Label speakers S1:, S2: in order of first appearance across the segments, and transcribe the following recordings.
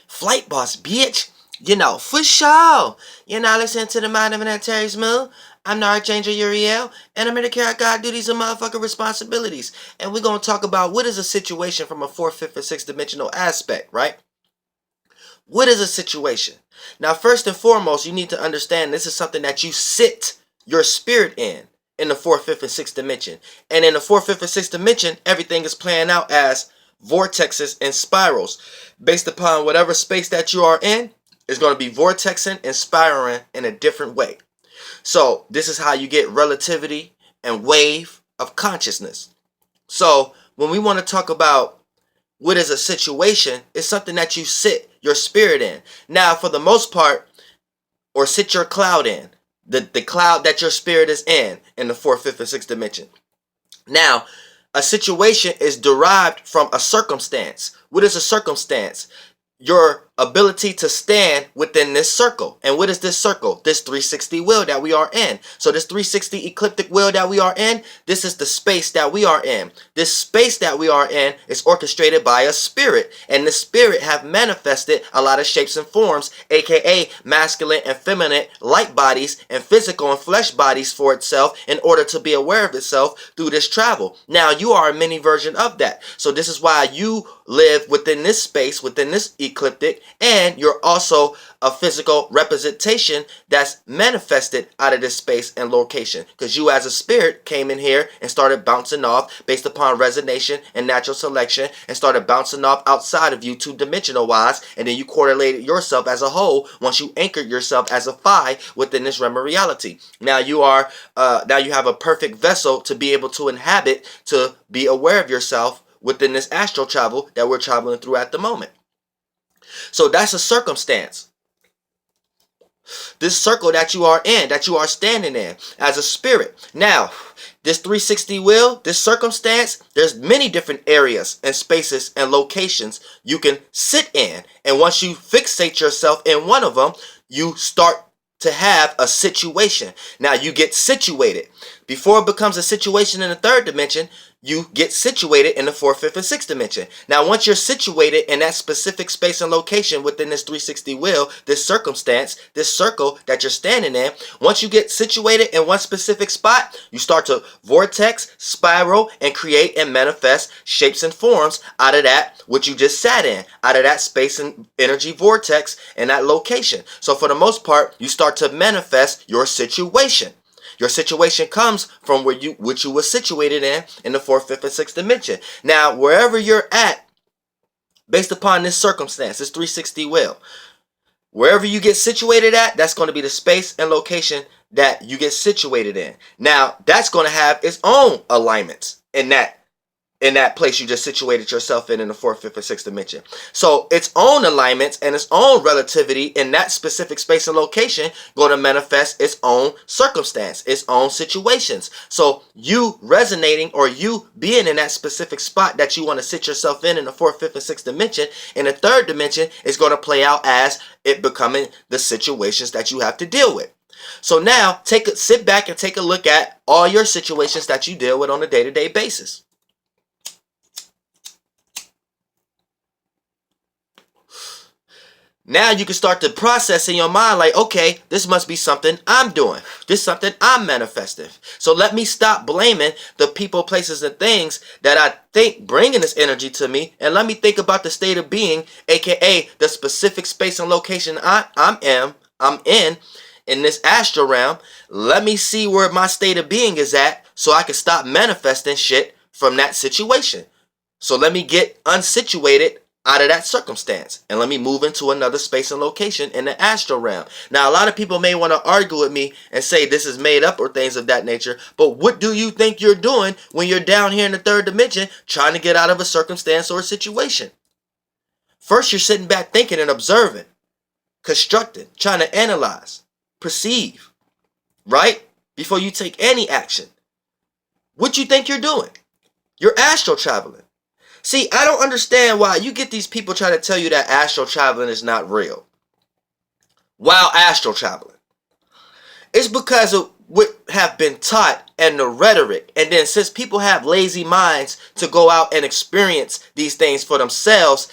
S1: Flight boss, bitch. For sure. You're not listening to the mind of an Terry Smooth. I'm the Archangel Uriel, and I'm here to carry out God duties and motherfucking responsibilities. And we're going to talk about what is a situation from a fourth, fifth, and sixth dimensional aspect, right? What is a situation? Now, first and foremost, you need to understand this is something that you sit your spirit in the fourth, fifth, and sixth dimension. And in the fourth, fifth, and sixth dimension, everything is playing out as vortexes and spirals. Based upon whatever space that you are in, is going to be vortexing and spiraling in a different way. So this is how you get relativity and wave of consciousness. So when we want to talk about what is a situation, it's something that you sit your spirit in. Now, for the most part, or sit your cloud in, the cloud that your spirit is in the fourth, fifth, and sixth dimension. Now, a situation is derived from a circumstance. What is a circumstance? Your ability to stand within this circle. And what is this circle? This 360 wheel that we are in. So this 360 ecliptic wheel that we are in, this is the space that we are in. This space that we are in is orchestrated by a spirit. And the spirit have manifested a lot of shapes and forms, aka masculine and feminine light bodies and physical and flesh bodies for itself in order to be aware of itself through this travel. Now you are a mini version of that. So this is why you live within this space, within this ecliptic, and you're also a physical representation that's manifested out of this space and location, because you as a spirit came in here and started bouncing off based upon resonation and natural selection and started bouncing off outside of you two-dimensional wise, and then you correlated yourself as a whole once you anchored yourself as a phi within this realm of reality. Now you are now you have a perfect vessel to be able to inhabit, to be aware of yourself within this astral travel that we're traveling through at the moment. So that's a circumstance. This circle that you are in, that you are standing in as a spirit. Now, this 360 wheel, this circumstance, there's many different areas and spaces and locations you can sit in. And once you fixate yourself in one of them, you start to have a situation. Now you get situated. Before it becomes a situation in the third dimension, you get situated in the fourth, fifth, and sixth dimension. Now once you're situated in that specific space and location within this 360 wheel, this circumstance, this circle that you're standing in, once you get situated in one specific spot, you start to vortex, spiral, and create and manifest shapes and forms out of that which you just sat in, out of that space and energy vortex and that location. So for the most part, you start to manifest your situation. Your situation comes from which you were situated in the fourth, fifth, and sixth dimension. Now, wherever you're at, based upon this circumstance, this 360 wheel, wherever you get situated at, that's going to be the space and location that you get situated in. Now, that's going to have its own alignments in that place you just situated yourself in the fourth, fifth, and sixth dimension. So its own alignments and its own relativity in that specific space and location going to manifest its own circumstance, its own situations. So you resonating or you being in that specific spot that you want to sit yourself in the fourth, fifth, and sixth dimension, in the third dimension is going to play out as it becoming the situations that you have to deal with. So now sit back and take a look at all your situations that you deal with on a day-to-day basis. Now you can start to process in your mind like, okay, this must be something I'm doing. This is something I'm manifesting. So let me stop blaming the people, places, and things that I think bringing this energy to me, and let me think about the state of being, aka the specific space and location I'm in this astral realm. Let me see where my state of being is at so I can stop manifesting shit from that situation. So let me get unsituated out of that circumstance, and let me move into another space and location in the astral realm. Now, a lot of people may want to argue with me and say this is made up or things of that nature, but what do you think you're doing when you're down here in the third dimension trying to get out of a circumstance or a situation? First, you're sitting back thinking and observing, constructing, trying to analyze, perceive, right? Before you take any action. What you think you're doing? You're astral traveling. See, I don't understand why you get these people trying to tell you that astral traveling is not real. While astral traveling. It's because of what have been taught and the rhetoric. And then since people have lazy minds to go out and experience these things for themselves,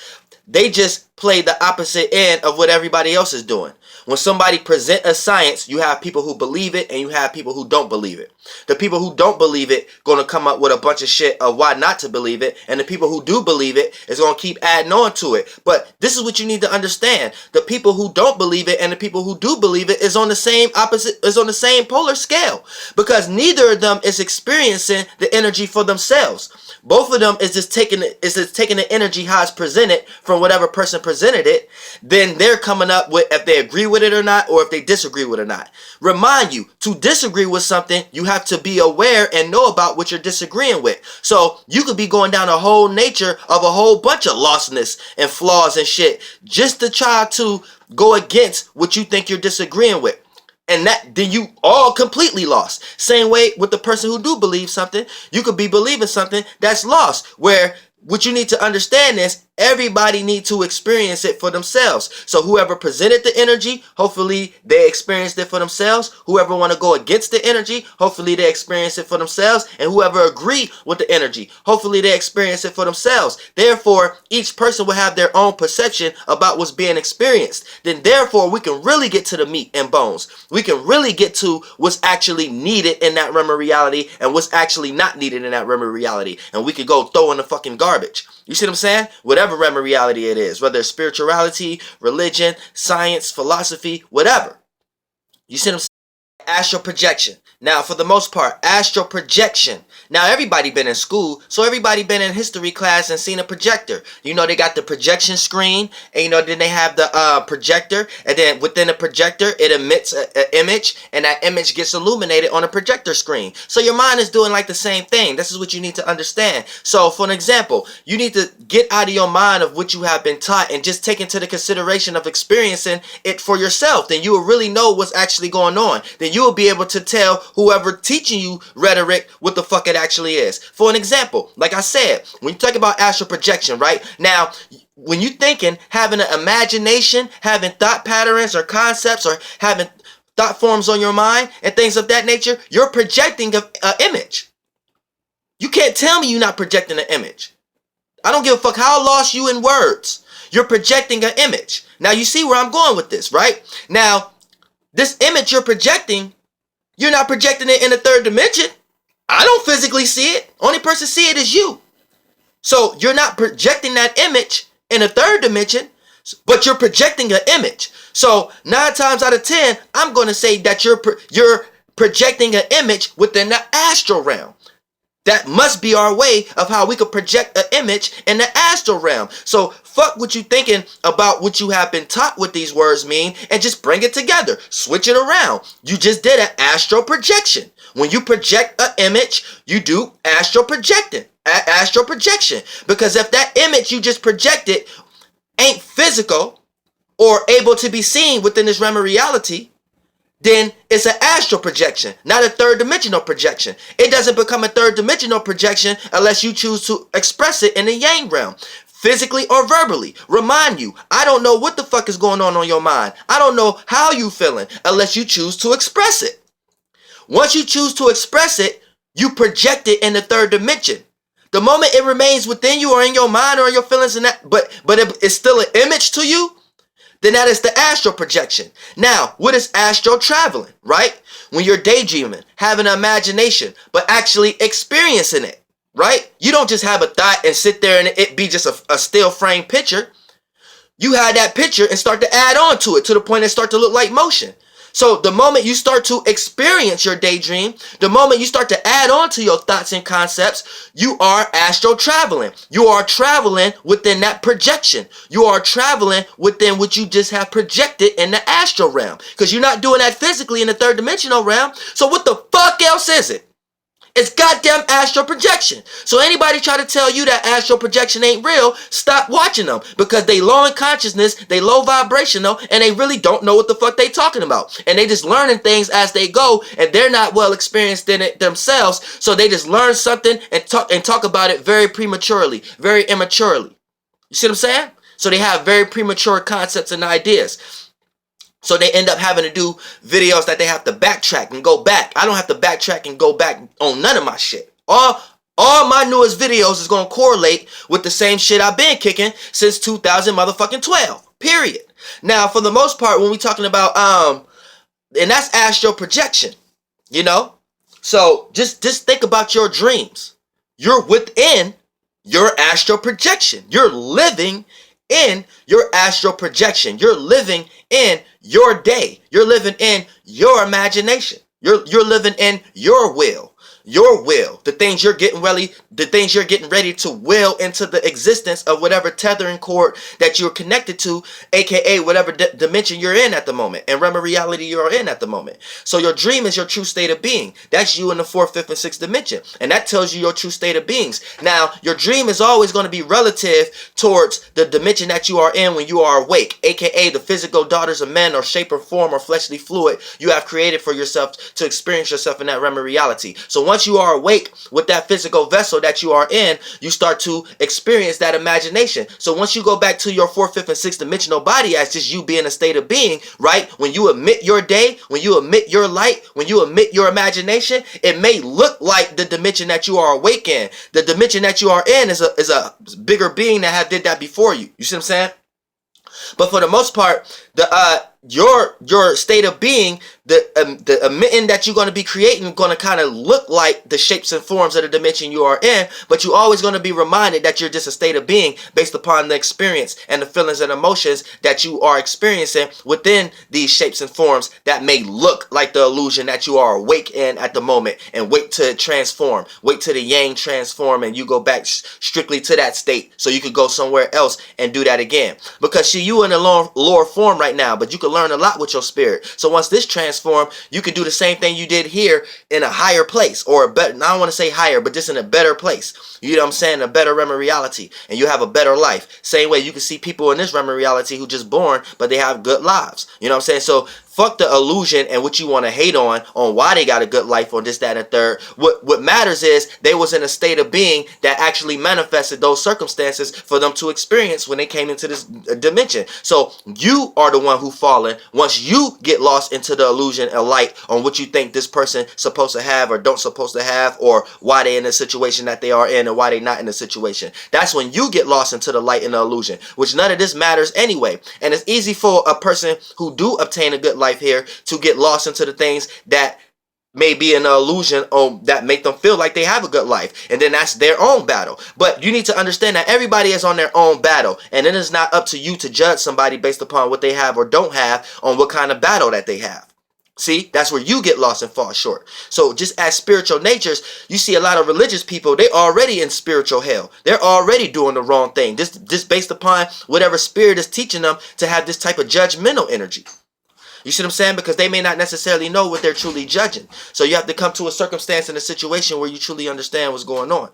S1: they just play the opposite end of what everybody else is doing. When somebody present a science, you have people who believe it and you have people who don't believe it. The people who don't believe it going to come up with a bunch of shit of why not to believe it, and the people who do believe it is going to keep adding on to it. But this is what you need to understand. The people who don't believe it and the people who do believe it is on the same polar scale, because neither of them is experiencing the energy for themselves. Both of them is just taking the energy how it's presented from whatever person presented it. Then they're coming up with if they agree with it or not, or if they disagree with it or not. Remind you, to disagree with something, you have to be aware and know about what you're disagreeing with. So you could be going down a whole nature of a whole bunch of lostness and flaws and shit just to try to go against what you think you're disagreeing with. And then you all completely lost. Same way with the person who do believe something. You could be believing something that's lost, where what you need to understand is everybody need to experience it for themselves. So whoever presented the energy, hopefully they experienced it for themselves. Whoever want to go against the energy, hopefully they experience it for themselves. And whoever agree with the energy, hopefully they experience it for themselves. Therefore, each person will have their own perception about what's being experienced. Then therefore, we can really get to the meat and bones. We can really get to what's actually needed in that realm of reality and what's actually not needed in that realm of reality. And we could go throw in the fucking garbage. You see what I'm saying? Whatever realm of reality it is, whether it's spirituality, religion, science, philosophy, whatever. You see what I'm saying? Astral projection. Now, for the most part, astral projection. Now, everybody been in school, so everybody been in history class and seen a projector. You know, they got the projection screen, and you know, then they have the projector, and then within the projector, it emits an image, and that image gets illuminated on a projector screen. So your mind is doing like the same thing. This is what you need to understand. So, for an example, you need to get out of your mind of what you have been taught and just take into the consideration of experiencing it for yourself. Then you will really know what's actually going on. Then you will be able to tell whoever teaching you rhetoric what the fuck it actually is. For an example, like I said, when you talk about astral projection, right? Now, when you thinking, having an imagination, having thought patterns or concepts, or having thought forms on your mind and things of that nature, you're projecting an image. You can't tell me you're not projecting an image. I don't give a fuck how lost you in words. You're projecting an image. Now, you see where I'm going with this, right? Now, this image you're projecting, you're not projecting it in the third dimension. I don't physically see it. Only person see it is you. So you're not projecting that image in the third dimension, but you're projecting an image. So 9 times out of 10, I'm going to say that you're projecting an image within the astral realm. That must be our way of how we could project an image in the astral realm. So fuck what you thinking about what you have been taught what these words mean, and just bring it together. Switch it around. You just did an astral projection. When you project an image, you do astral projection. Because if that image you just projected ain't physical or able to be seen within this realm of reality, then it's an astral projection, not a third dimensional projection. It doesn't become a third dimensional projection unless you choose to express it in the yang realm, physically or verbally. Remind you, I don't know what the fuck is going on your mind. I don't know how you feeling unless you choose to express it. Once you choose to express it, you project it in the third dimension. The moment it remains within you or in your mind or in your feelings, and that, but it's still an image to you, then that is the astral projection. Now, what is astral traveling, right? When you're daydreaming, having an imagination, but actually experiencing it, right? You don't just have a thought and sit there and it be just a still frame picture. You have that picture and start to add on to it to the point it start to look like motion. So the moment you start to experience your daydream, the moment you start to add on to your thoughts and concepts, you are astral traveling. You are traveling within that projection. You are traveling within what you just have projected in the astral realm. Because you're not doing that physically in the third dimensional realm. So what the fuck else is it? It's goddamn astral projection. So anybody try to tell you that astral projection ain't real, stop watching them, because they low in consciousness, they low vibrational, and they really don't know what the fuck they talking about. And they just learning things as they go, and they're not well experienced in it themselves, so they just learn something and talk about it very prematurely, very immaturely. You see what I'm saying? So they have very premature concepts and ideas. So they end up having to do videos that they have to backtrack and go back. I don't have to backtrack and go back on none of my shit. All All my newest videos is going to correlate with the same shit I've been kicking since 2000 motherfucking 12. Period. Now, for the most part, when we talking about and that's astral projection, you know? So just think about your dreams. You're within your astral projection. You're living in your astral projection. You're living in your day. You're living in your imagination. You're living in your will. Your will, the things you're getting ready to will into the existence of whatever tethering cord that you're connected to, aka whatever dimension you're in at the moment, and realm of reality you're in at the moment. So your dream is your true state of being. That's you in the fourth, fifth, and sixth dimension, and that tells you your true state of beings. Now, your dream is always going to be relative towards the dimension that you are in when you are awake, aka the physical daughters of men or shape or form or fleshly fluid you have created for yourself to experience yourself in that realm of reality. So once you are awake with that physical vessel that you are in, you start to experience that imagination. So once you go back to your fourth, fifth, and sixth dimensional body as just you being a state of being, right? When you emit your day, when you emit your light, when you emit your imagination, it may look like the dimension that you are awake in. The dimension that you are in is a bigger being that have did that before you. You see what I'm saying? But for the most part, your state of being, the emitting that you're going to be creating, going to kind of look like the shapes and forms of the dimension you are in. But you're always going to be reminded that you're just a state of being based upon the experience and the feelings and emotions that you are experiencing within these shapes and forms that may look like the illusion that you are awake in at the moment. And wait to transform, wait till the yang transform, and you go back strictly to that state so you could go somewhere else and do that again. Because see, you in a lower form right now, but you can learn a lot with your spirit. So once this transform, you can do the same thing you did here in a higher place, or a better, I don't want to say higher, but just in a better place. You know what I'm saying? A better realm of reality, and you have a better life. Same way you can see people in this realm of reality who just born, but they have good lives. You know what I'm saying? So fuck the illusion and what you want to hate on why they got a good life or this, that, and the third. What matters is they was in a state of being that actually manifested those circumstances for them to experience when they came into this dimension. So you are the one who fallen once you get lost into the illusion and light on what you think this person supposed to have or don't supposed to have, or why they in the situation that they are in and why they not in the situation. That's when you get lost into the light and the illusion, which none of this matters anyway. And it's easy for a person who do obtain a good life here to get lost into the things that may be an illusion that make them feel like they have a good life, and then that's their own battle. But you need to understand that everybody is on their own battle, and it is not up to you to judge somebody based upon what they have or don't have on what kind of battle that they have. See, that's where you get lost and fall short. So just as spiritual natures, you see a lot of religious people, they already in spiritual hell. They're already doing the wrong thing, just based upon whatever spirit is teaching them to have this type of judgmental energy. You see what I'm saying? Because they may not necessarily know what they're truly judging. So you have to come to a circumstance and a situation where you truly understand what's going on.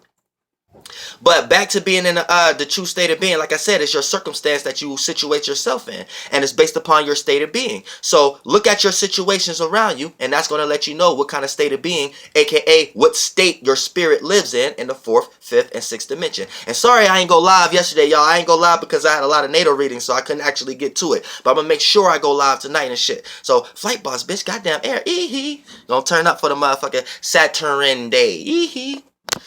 S1: But back to being in the true state of being, like I said, it's your circumstance that you situate yourself in, and it's based upon your state of being. So look at your situations around you, and that's going to let you know what kind of state of being, aka what state your spirit lives in the fourth, fifth, and sixth dimension. And sorry I ain't go live yesterday, y'all. I ain't go live because I had a lot of natal readings, so I couldn't actually get to it. But I'm gonna make sure I go live tonight and shit. So flight boss, bitch, goddamn air, gonna turn up for the motherfucking Saturn day,